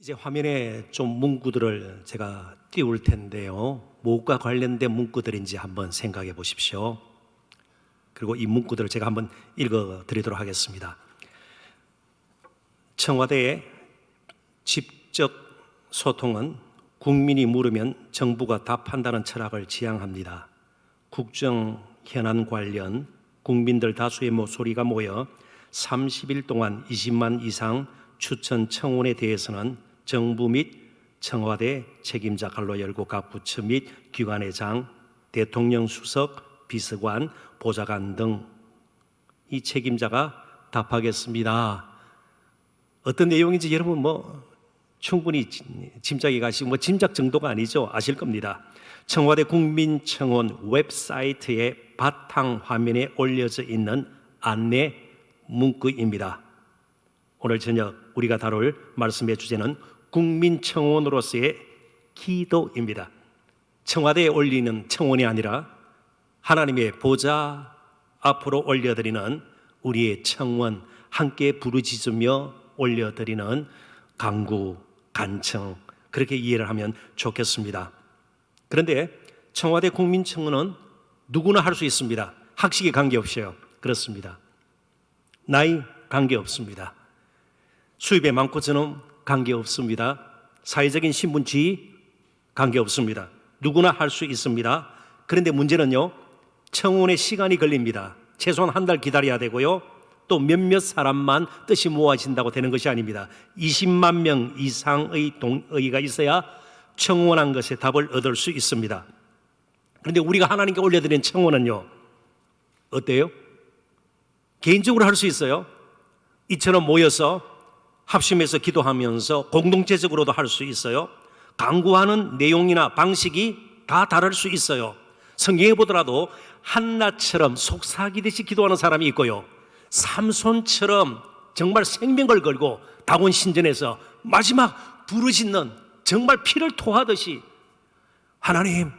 이제 화면에 좀 문구들을 제가 띄울 텐데요. 무엇과 관련된 문구들인지 한번 생각해 보십시오. 그리고 이 문구들을 제가 한번 읽어 드리도록 하겠습니다. 청와대의 직접 소통은 국민이 물으면 정부가 답한다는 철학을 지향합니다. 국정 현안 관련 국민들 다수의 목소리가 모여 30일 동안 20만 이상 추천 청원에 대해서는 정부 및 청와대 책임자 갈로 열고 각 부처 및 기관의 장, 대통령 수석, 비서관, 보좌관 등 이 책임자가 답하겠습니다. 어떤 내용인지 여러분 충분히 짐작이 가시고 짐작 정도가 아니죠. 아실 겁니다. 청와대 국민청원 웹사이트의 바탕 화면에 올려져 있는 안내 문구입니다. 오늘 저녁 우리가 다룰 말씀의 주제는 국민청원으로서의 기도입니다. 청와대에 올리는 청원이 아니라 하나님의 보좌 앞으로 올려드리는 우리의 청원, 함께 부르짖으며 올려드리는 간구, 간청, 그렇게 이해를 하면 좋겠습니다. 그런데 청와대 국민청원은 누구나 할 수 있습니다. 학식에 관계없어요. 그렇습니다. 나이 관계없습니다. 수입에 많고 저는 관계없습니다. 사회적인 신분 지위 관계없습니다. 누구나 할 수 있습니다. 그런데 문제는요, 청원에 시간이 걸립니다. 최소한 한 달 기다려야 되고요, 또 몇몇 사람만 뜻이 모아진다고 되는 것이 아닙니다. 20만 명 이상의 동의가 있어야 청원한 것에 답을 얻을 수 있습니다. 그런데 우리가 하나님께 올려드린 청원은요, 어때요? 개인적으로 할 수 있어요. 이처럼 모여서 합심해서 기도하면서 공동체적으로도 할 수 있어요. 간구하는 내용이나 방식이 다 다를 수 있어요. 성경에 보더라도 한나처럼 속삭이듯이 기도하는 사람이 있고요, 삼손처럼 정말 생명을 걸고 다곤 신전에서 마지막 부르짖는, 정말 피를 토하듯이 하나님,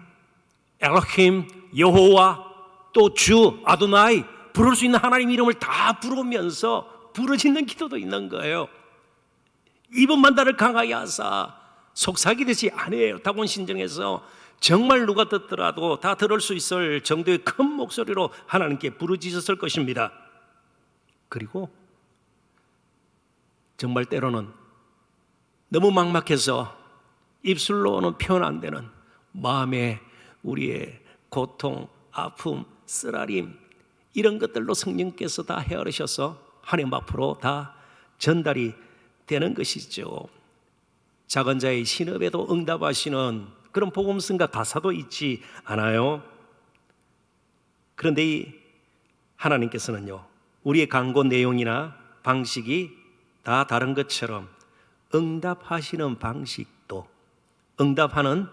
엘로힘, 여호와, 또 주, 아도나이, 부를 수 있는 하나님 이름을 다 부르면서 부르짖는 기도도 있는 거예요. 이분만 나를 강하게 하사, 속삭이듯이 안 해요. 다곤 신전에서 정말 누가 듣더라도 다 들을 수 있을 정도의 큰 목소리로 하나님께 부르짖었을 것입니다. 그리고 정말 때로는 너무 막막해서 입술로는 표현 안 되는 마음에 우리의 고통, 아픔, 쓰라림, 이런 것들로 성령께서 다 헤아리셔서 하나님 앞으로 다 전달이 되는 것이죠. 작은 자의 신업에도 응답하시는 그런 복음성과 가사도 있지 않아요? 그런데 이 하나님께서는요, 우리의 간구 내용이나 방식이 다 다른 것처럼 응답하시는 방식도, 응답하는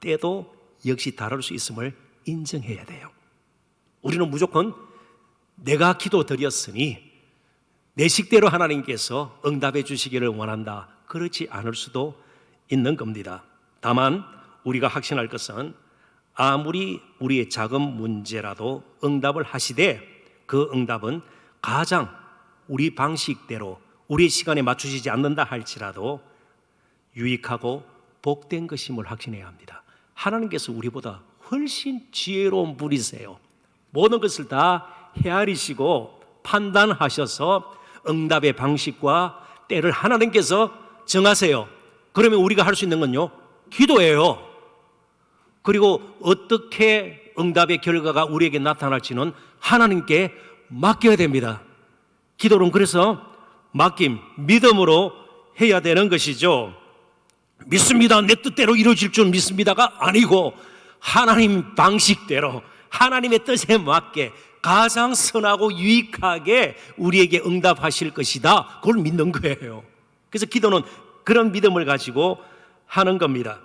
때도 역시 다를 수 있음을 인정해야 돼요. 우리는 무조건 내가 기도 드렸으니 내 식대로 하나님께서 응답해 주시기를 원한다, 그렇지 않을 수도 있는 겁니다. 다만 우리가 확신할 것은 아무리 우리의 작은 문제라도 응답을 하시되 그 응답은 가장 우리 방식대로 우리의 시간에 맞추시지 않는다 할지라도 유익하고 복된 것임을 확신해야 합니다. 하나님께서 우리보다 훨씬 지혜로운 분이세요. 모든 것을 다 헤아리시고 판단하셔서 응답의 방식과 때를 하나님께서 정하세요. 그러면 우리가 할 수 있는 건요, 기도예요. 그리고 어떻게 응답의 결과가 우리에게 나타날지는 하나님께 맡겨야 됩니다. 기도는 그래서 맡김, 믿음으로 해야 되는 것이죠. 믿습니다, 내 뜻대로 이루어질 줄 믿습니다가 아니고 하나님 방식대로 하나님의 뜻에 맞게 가장 선하고 유익하게 우리에게 응답하실 것이다, 그걸 믿는 거예요. 그래서 기도는 그런 믿음을 가지고 하는 겁니다.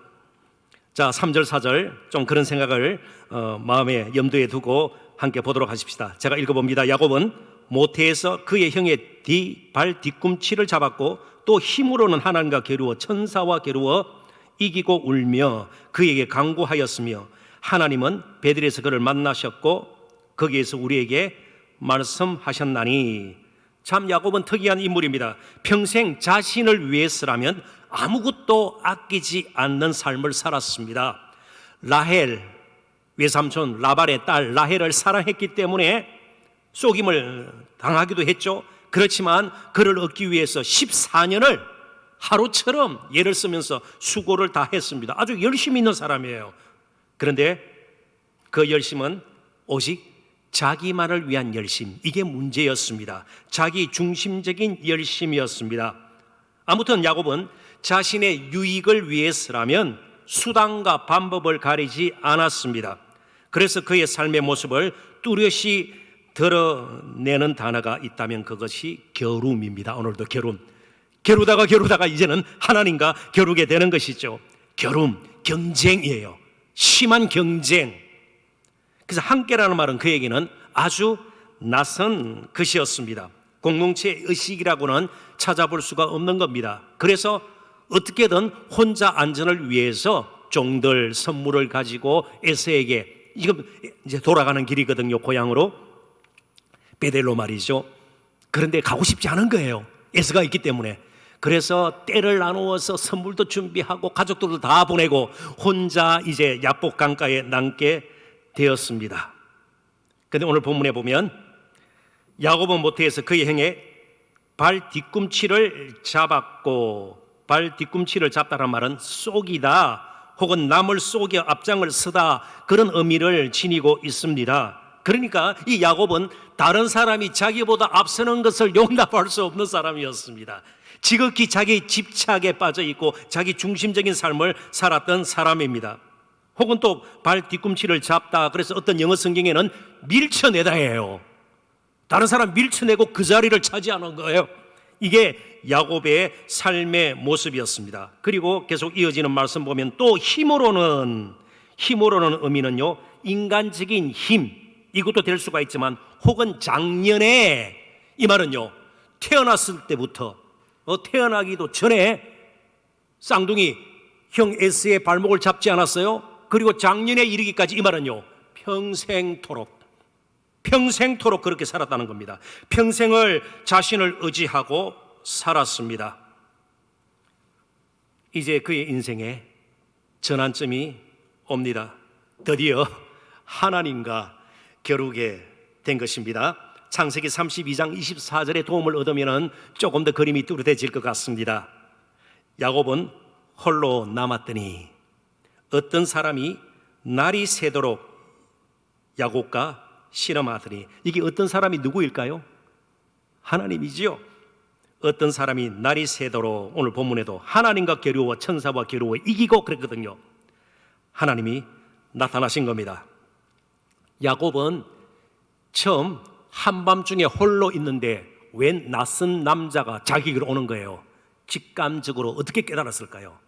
자, 3절 4절 좀 그런 생각을 마음에 염두에 두고 함께 보도록 하십시다. 제가 읽어봅니다. 야곱은 모태에서 그의 형의 발 뒤꿈치를 잡았고 또 힘으로는 하나님과 겨루어 천사와 겨루어 이기고 울며 그에게 간구하였으며 하나님은 베들에서 그를 만나셨고 거기에서 우리에게 말씀하셨나니. 참 야곱은 특이한 인물입니다. 평생 자신을 위해서라면 아무것도 아끼지 않는 삶을 살았습니다. 라헬, 외삼촌 라반의 딸 라헬을 사랑했기 때문에 속임을 당하기도 했죠. 그렇지만 그를 얻기 위해서 14년을 하루처럼 애를 쓰면서 수고를 다 했습니다. 아주 열심히 있는 사람이에요. 그런데 그 열심은 오직 자기만을 위한 열심, 이게 문제였습니다. 자기 중심적인 열심이었습니다. 아무튼 야곱은 자신의 유익을 위해서라면 수단과 방법을 가리지 않았습니다. 그래서 그의 삶의 모습을 뚜렷이 드러내는 단어가 있다면 그것이 겨룸입니다. 오늘도 겨룸. 겨루다가 이제는 하나님과 겨루게 되는 것이죠. 겨룸, 경쟁이에요. 심한 경쟁. 그래서 함께라는 말은 그에게는 아주 낯선 것이었습니다. 공동체 의식이라고는 찾아볼 수가 없는 겁니다. 그래서 어떻게든 혼자 안전을 위해서 종들 선물을 가지고 에서에게, 지금 이제 돌아가는 길이거든요, 고향으로, 베델로 말이죠. 그런데 가고 싶지 않은 거예요, 에서가 있기 때문에. 그래서 때를 나누어서 선물도 준비하고 가족들도 다 보내고 혼자 이제 야복 강가에 남게 되었습니다. 그런데 오늘 본문에 보면 야곱은 모태에서 그의 형의 발 뒤꿈치를 잡았고, 발 뒤꿈치를 잡다란 말은 쏘기다 혹은 남을 쏘겨 앞장을 서다, 그런 의미를 지니고 있습니다. 그러니까 이 야곱은 다른 사람이 자기보다 앞서는 것을 용납할 수 없는 사람이었습니다. 지극히 자기 집착에 빠져 있고 자기 중심적인 삶을 살았던 사람입니다. 혹은 또 발 뒤꿈치를 잡다, 그래서 어떤 영어 성경에는 밀쳐내다 해요. 다른 사람 밀쳐내고 그 자리를 차지하는 거예요. 이게 야곱의 삶의 모습이었습니다. 그리고 계속 이어지는 말씀 보면 또 힘으로는 의미는요, 인간적인 힘, 이것도 될 수가 있지만 혹은 작년에, 이 말은요, 태어났을 때부터 태어나기도 전에 쌍둥이 형 에스의 발목을 잡지 않았어요? 그리고 작년에 이르기까지, 이 말은요, 평생토록 그렇게 살았다는 겁니다. 평생을 자신을 의지하고 살았습니다. 이제 그의 인생에 전환점이 옵니다. 드디어 하나님과 겨루게 된 것입니다. 창세기 32장 24절의 도움을 얻으면 조금 더 그림이 뚜렷해질 것 같습니다. 야곱은 홀로 남았더니 어떤 사람이 날이 새도록 야곱과 실험하더니, 이게 어떤 사람이 누구일까요? 하나님이지요. 어떤 사람이 날이 새도록, 오늘 본문에도 하나님과 겨루어 천사와 겨루어 이기고 그랬거든요. 하나님이 나타나신 겁니다. 야곱은 처음 한밤중에 홀로 있는데 웬 낯선 남자가 자기에게로 오는 거예요. 직감적으로 어떻게 깨달았을까요?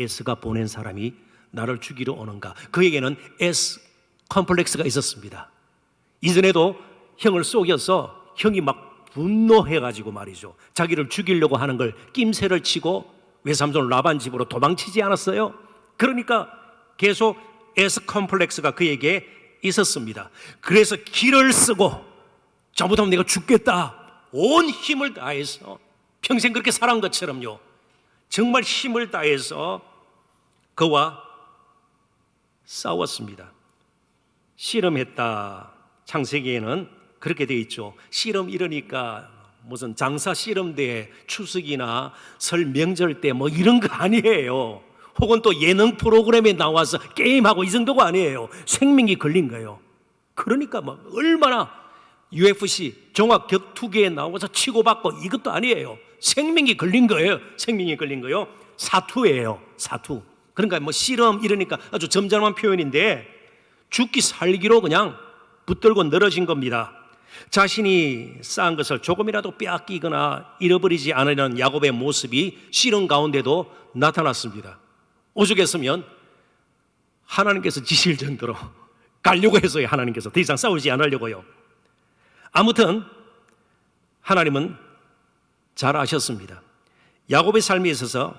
에스가 보낸 사람이 나를 죽이러 오는가. 그에게는 에스 컴플렉스가 있었습니다. 이전에도 형을 속여서 형이 막 분노해가지고 말이죠, 자기를 죽이려고 하는 걸 낌새를 치고 외삼촌 라반 집으로 도망치지 않았어요? 그러니까 계속 에스 컴플렉스가 그에게 있었습니다. 그래서 기를 쓰고 잘못하면 내가 죽겠다, 온 힘을 다해서, 평생 그렇게 살아온 것처럼요, 정말 힘을 다해서 그와 싸웠습니다. 씨름했다. 창세기에는 그렇게 되어 있죠. 씨름 이러니까 무슨 장사 씨름대회 추석이나 설 명절 때 뭐 이런 거 아니에요. 혹은 또 예능 프로그램에 나와서 게임하고 이 정도가 아니에요. 생명이 걸린 거예요. 그러니까 뭐 얼마나 UFC 종합 격투기에 나와서 치고받고 이것도 아니에요. 생명이 걸린 거예요. 생명이 걸린 거요. 사투예요. 사투. 그러니까 뭐 씨름 이러니까 아주 점잖은 표현인데 죽기 살기로 그냥 붙들고 늘어진 겁니다. 자신이 쌓은 것을 조금이라도 빼앗기거나 잃어버리지 않으려는 야곱의 모습이 씨름 가운데도 나타났습니다. 오죽했으면 하나님께서 지실 정도로 가려고 해서요. 하나님께서 더 이상 싸우지 않으려고요. 아무튼 하나님은 잘 아셨습니다. 야곱의 삶에 있어서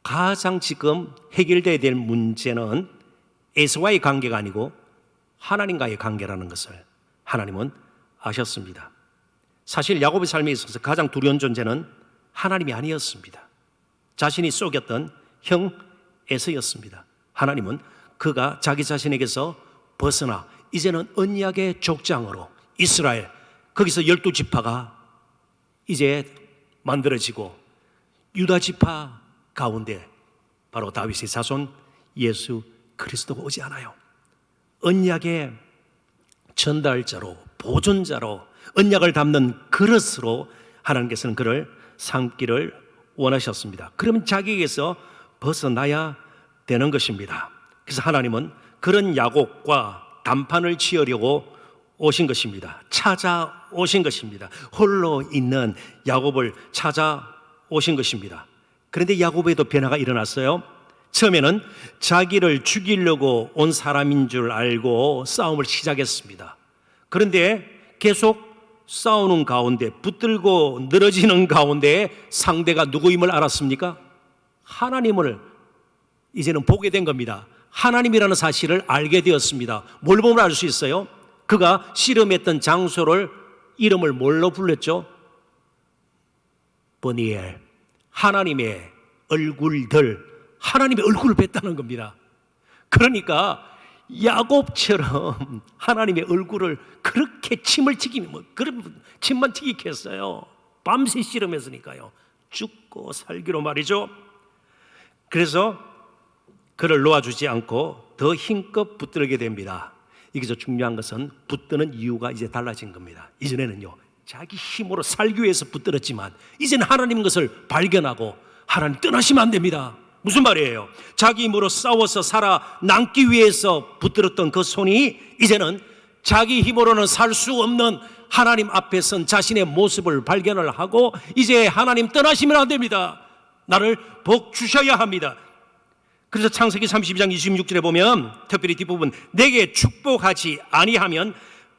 가장 지금 해결돼야 될 문제는 에서와의 관계가 아니고 하나님과의 관계라는 것을 하나님은 아셨습니다. 사실 야곱의 삶에 있어서 가장 두려운 존재는 하나님이 아니었습니다. 자신이 속였던 형 에서였습니다. 하나님은 그가 자기 자신에게서 벗어나 이제는 언약의 족장으로 이스라엘, 거기서 12지파가 이제 만들어지고 유다 지파 가운데 바로 다윗의 자손 예수 그리스도가 오지 않아요. 언약의 전달자로, 보존자로, 언약을 담는 그릇으로 하나님께서는 그를 삼기를 원하셨습니다. 그러면 자기에게서 벗어나야 되는 것입니다. 그래서 하나님은 그런 야곱과 단판을 지으려고 오신 것입니다. 찾아오신 것입니다. 홀로 있는 야곱을 찾아오신 것입니다. 그런데 야곱에도 변화가 일어났어요. 처음에는 자기를 죽이려고 온 사람인 줄 알고 싸움을 시작했습니다. 그런데 계속 싸우는 가운데, 붙들고 늘어지는 가운데 상대가 누구임을 알았습니까? 하나님을 이제는 보게 된 겁니다. 하나님이라는 사실을 알게 되었습니다. 뭘 보면 알 수 있어요? 그가 씨름했던 장소를 이름을 뭘로 불렀죠? 버니엘, 하나님의 얼굴들, 하나님의 얼굴을 뵀다는 겁니다. 그러니까 야곱처럼 하나님의 얼굴을 그렇게 침을 튀기면 그런 침만 튀기게 했어요. 밤새 씨름했으니까요. 죽고 살기로 말이죠. 그래서 그를 놓아주지 않고 더 힘껏 붙들게 됩니다. 여기서 중요한 것은 붙드는 이유가 이제 달라진 겁니다. 이전에는요, 자기 힘으로 살기 위해서 붙들었지만 이제는 하나님 것을 발견하고 하나님 떠나시면 안 됩니다. 무슨 말이에요? 자기 힘으로 싸워서 살아남기 위해서 붙들었던 그 손이 이제는 자기 힘으로는 살 수 없는 하나님 앞에 선 자신의 모습을 발견을 하고 이제 하나님 떠나시면 안 됩니다. 나를 복 주셔야 합니다. 그래서 창세기 32장 26절에 보면 특별히 뒷부분, 내게 축복하지 아니하면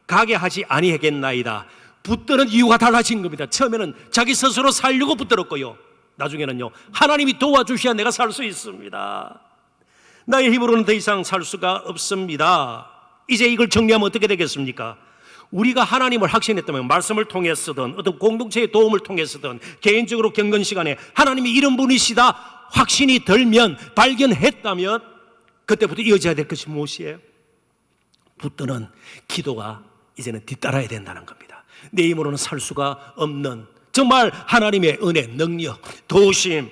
가게 하지 아니하겠나이다. 붙드는 이유가 달라진 겁니다. 처음에는 자기 스스로 살려고 붙들었고요, 나중에는요, 하나님이 도와주셔야 내가 살 수 있습니다. 나의 힘으로는 더 이상 살 수가 없습니다. 이제 이걸 정리하면 어떻게 되겠습니까? 우리가 하나님을 확신했다면 말씀을 통해서든 어떤 공동체의 도움을 통해서든 개인적으로 경건 시간에 하나님이 이런 분이시다 확신이 들면, 발견했다면 그때부터 이어져야 될 것이 무엇이에요? 붙드는 기도가 이제는 뒤따라야 된다는 겁니다. 내 힘으로는 살 수가 없는, 정말 하나님의 은혜, 능력, 도우심,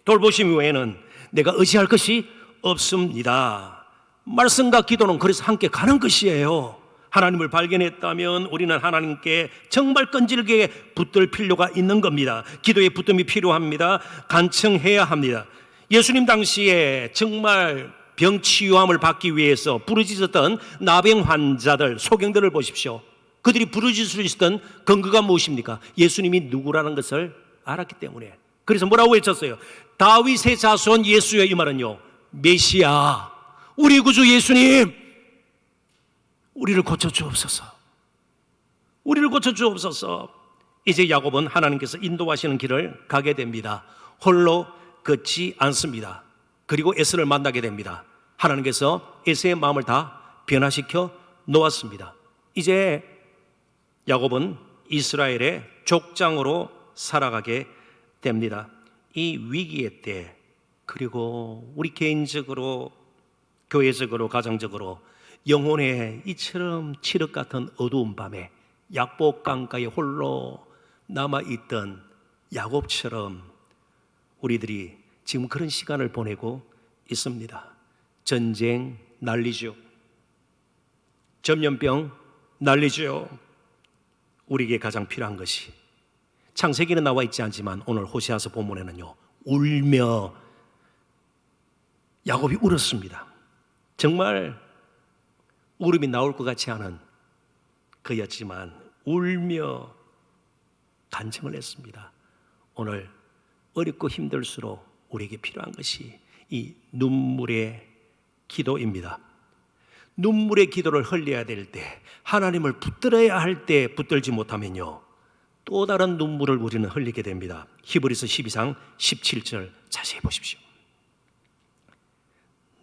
돌보심 외에는 내가 의지할 것이 없습니다. 말씀과 기도는 그래서 함께 가는 것이에요. 하나님을 발견했다면 우리는 하나님께 정말 끈질기게 붙들 필요가 있는 겁니다. 기도에 붙듦이 필요합니다. 간청해야 합니다. 예수님 당시에 정말 병치유함을 받기 위해서 부르짖었던 나병 환자들, 소경들을 보십시오. 그들이 부르짖으시던 근거가 무엇입니까? 예수님이 누구라는 것을 알았기 때문에. 그래서 뭐라고 외쳤어요? 다윗의 자손 예수여, 이 말은요, 메시아, 우리 구주 예수님, 우리를 고쳐주옵소서. 우리를 고쳐주옵소서. 이제 야곱은 하나님께서 인도하시는 길을 가게 됩니다. 홀로 걷지 않습니다. 그리고 에서를 만나게 됩니다. 하나님께서 에서의 마음을 다 변화시켜 놓았습니다. 이제 야곱은 이스라엘의 족장으로 살아가게 됩니다. 이 위기의 때, 그리고 우리 개인적으로, 교회적으로, 가정적으로 영혼의 이처럼 칠흑 같은 어두운 밤에 약복 강가에 홀로 남아있던 야곱처럼 우리들이 지금 그런 시간을 보내고 있습니다. 전쟁 난리죠. 전염병 난리죠. 우리에게 가장 필요한 것이, 창세기는 나와 있지 않지만 오늘 호세아서 본문에는요, 울며 야곱이 울었습니다. 정말 울음이 나올 것 같지 않은 그였지만 울며 간청을 했습니다. 오늘 어렵고 힘들수록 우리에게 필요한 것이 이 눈물의 기도입니다. 눈물의 기도를 흘려야 될 때, 하나님을 붙들어야 할 때 붙들지 못하면요, 또 다른 눈물을 우리는 흘리게 됩니다. 히브리서 12장 17절 자세히 보십시오.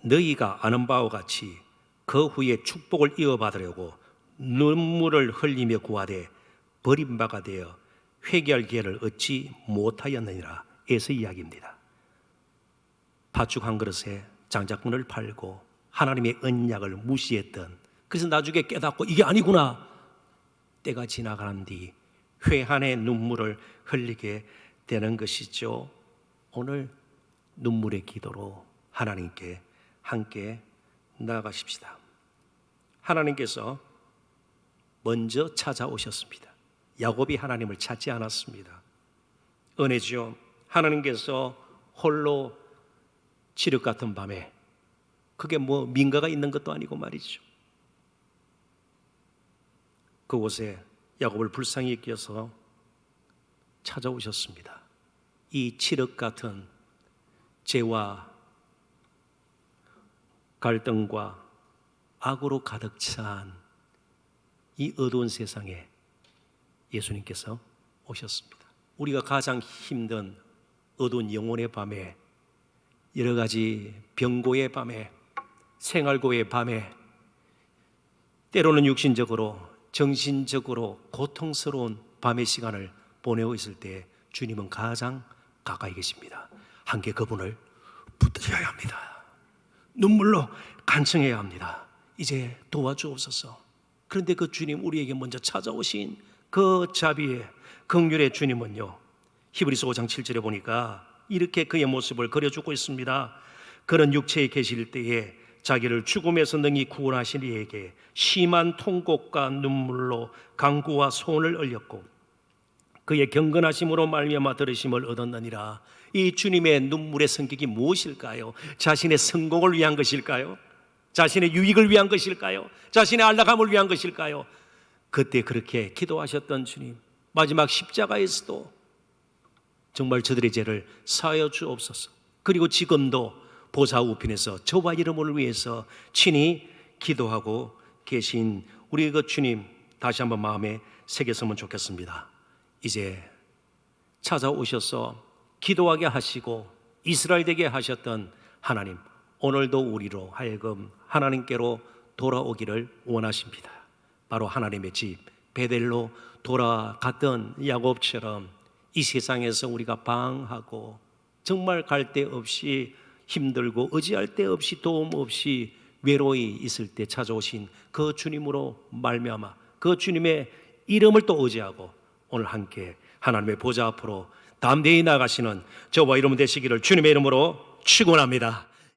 너희가 아는 바와 같이 그 후에 축복을 이어받으려고 눈물을 흘리며 구하되 버림바가 되어 회개할 기회를 얻지 못하였느니라. 에서 이야기입니다. 팥죽 한 그릇에 장작분을 팔고 하나님의 언약을 무시했던, 그래서 나중에 깨닫고 이게 아니구나, 때가 지나간 뒤 회한의 눈물을 흘리게 되는 것이죠. 오늘 눈물의 기도로 하나님께 함께 나아가십시다. 하나님께서 먼저 찾아오셨습니다. 야곱이 하나님을 찾지 않았습니다. 은혜지요. 하나님께서 홀로 칠흑 같은 밤에, 그게 뭐 민가가 있는 것도 아니고 말이죠, 그곳에 야곱을 불쌍히 여겨서 찾아오셨습니다. 이 칠흑 같은 죄와 갈등과 악으로 가득 찬 이 어두운 세상에 예수님께서 오셨습니다. 우리가 가장 힘든 어두운 영혼의 밤에, 여러 가지 병고의 밤에, 생활고의 밤에, 때로는 육신적으로 정신적으로 고통스러운 밤의 시간을 보내고 있을 때 주님은 가장 가까이 계십니다. 함께 그분을 붙들어야 합니다. 눈물로 간청해야 합니다. 이제 도와주옵소서. 그런데 그 주님, 우리에게 먼저 찾아오신 그 자비의 긍휼의 주님은요, 히브리서 5장 7절에 보니까 이렇게 그의 모습을 그려주고 있습니다. 그런 육체에 계실 때에 자기를 죽음에서 능히 구원하신 이에게 심한 통곡과 눈물로 간구와 소원을 올렸고 그의 경건하심으로 말미암아 들으심을 얻었느니라. 이 주님의 눈물의 성격이 무엇일까요? 자신의 성공을 위한 것일까요? 자신의 유익을 위한 것일까요? 자신의 안락함을 위한 것일까요? 그때 그렇게 기도하셨던 주님, 마지막 십자가에서도 정말 저들의 죄를 사하여 주옵소서. 그리고 지금도 보좌 우편에서 저와 여러분을 위해서 친히 기도하고 계신 우리 그 주님, 다시 한번 마음에 새겼으면 좋겠습니다. 이제 찾아오셔서 기도하게 하시고 이스라엘 되게 하셨던 하나님, 오늘도 우리로 하여금 하나님께로 돌아오기를 원하십니다. 바로 하나님의 집 베델로 돌아갔던 야곱처럼 이 세상에서 우리가 방황하고 정말 갈 데 없이 힘들고 의지할 데 없이 도움 없이 외로이 있을 때 찾아오신 그 주님으로 말미암아 그 주님의 이름을 또 의지하고 오늘 함께 하나님의 보좌 앞으로 담대히 나가시는 저와 여러분 되시기를 주님의 이름으로 축원합니다.